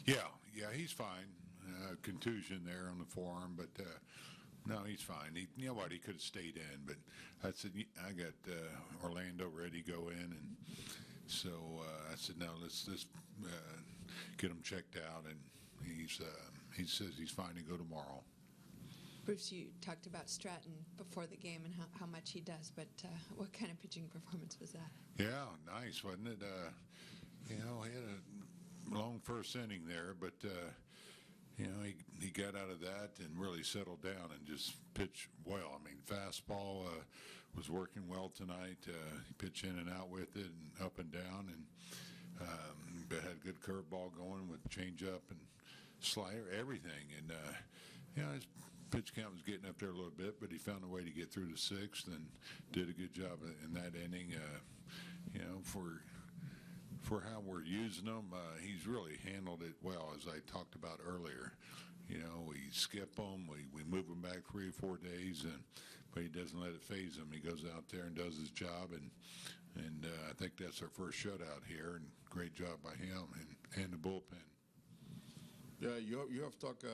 Yeah, he's fine. Contusion there on the forearm, but no, he's fine. You know what? He could have stayed in, but I said I got Orlando ready to go in, and so I said no, let's get him checked out, and he says he's fine to go tomorrow. Bruce, you talked about Stratton before the game and how much he does, but what kind of pitching performance was that? Yeah, nice, wasn't it? He had a long first inning there, but he got out of that and really settled down and just pitched well. I mean, fastball was working well tonight. He pitched in and out with it and up and down, and but had a good curveball going with changeup and slider, everything. And his pitch count was getting up there a little bit, but he found a way to get through the sixth and did a good job in that inning. For how we're using him, he's really handled it well, as I talked about earlier. We skip him, we move him back 3 or 4 days, but he doesn't let it phase him. He goes out there and does his job, and I think that's our first shutout here, and great job by him and the bullpen. Yeah, you have talked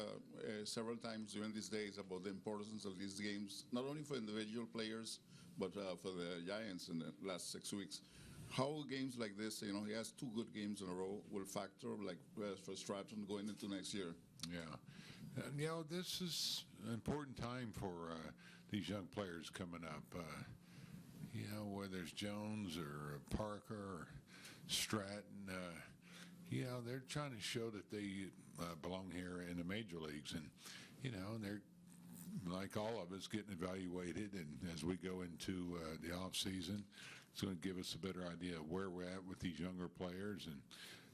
several times during these days about the importance of these games, not only for individual players, but for the Giants in the last 6 weeks. How games like this, he has 2 good games in a row, will factor like for Stratton going into next year? Yeah. This is an important time for these young players coming up. Whether it's Jones or Parker or Stratton, they're trying to show that they belong here in the major leagues, and they're like all of us getting evaluated. And as we go into the off season, it's going to give us a better idea of where we're at with these younger players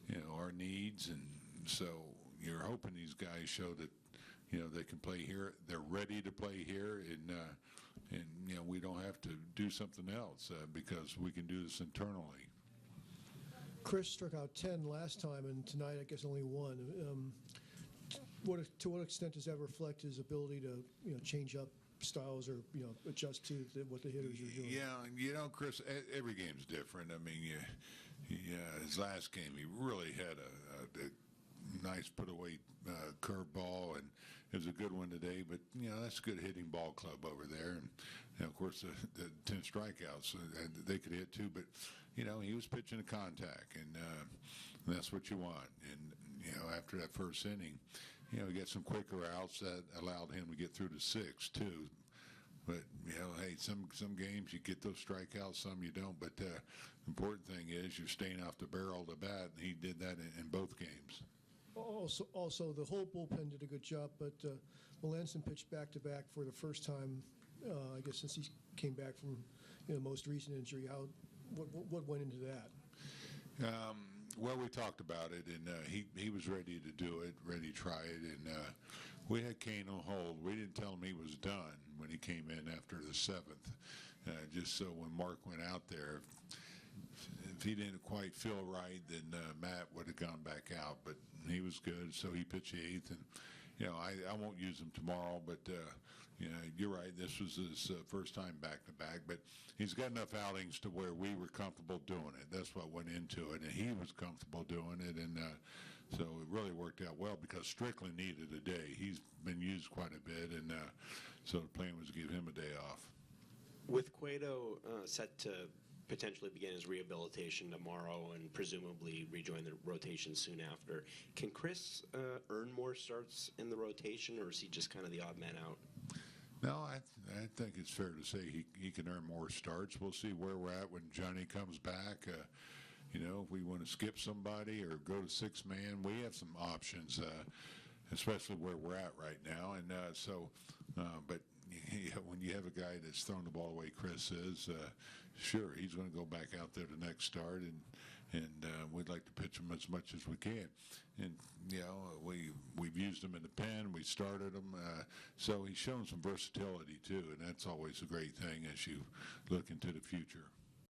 and our needs. And so you're hoping these guys show that they can play here. They're ready to play here, and we don't have to do something else because we can do this internally. Chris struck out 10 last time, and tonight I guess only 1. To what extent does that reflect his ability to change up styles or adjust to what the hitters are doing? Yeah, Chris, every game's different. I mean, his last game he really had a nice put-away curveball, and it was a good one today. But that's a good hitting ball club over there, and of course the 10 strikeouts they could hit too. But he was pitching a contact, and that's what you want. And after that first inning, he got some quicker outs that allowed him to get through to 6 too. But hey, some games you get those strikeouts, some you don't. But the important thing is you're staying off the barrel of the bat, and he did that in both games. Also, the whole bullpen did a good job, but Melancon pitched back-to-back for the first time, I guess, since he came back from the most recent injury. What went into that? Well, we talked about it, and he was ready to do it, ready to try it, and we had Kane on hold. We didn't tell him he was done when he came in after the 7th, just so when Mark went out there, if he didn't quite feel right, then Matt would have gone back out. But he was good, so he pitched the 8th. And I won't use him tomorrow, but you're right. This was his first time back-to-back, but he's got enough outings to where we were comfortable doing it. That's what went into it, and he was comfortable doing it, and so it really worked out well because Strickland needed a day. He's been used quite a bit, and so the plan was to give him a day off. With Cueto set to potentially begin his rehabilitation tomorrow and presumably rejoin the rotation soon after, can Chris earn more starts in the rotation, or is he just kind of the odd man out? No, I think it's fair to say he can earn more starts. We'll see where we're at when Johnny comes back. If we want to skip somebody or go to 6-man, we have some options, especially where we're at right now. And but when you have a guy that's throwing the ball away, Chris is, sure, he's going to go back out there the next start, and we'd like to pitch him as much as we can. And we've used him in the pen, we started him, so he's shown some versatility too, and that's always a great thing as you look into the future.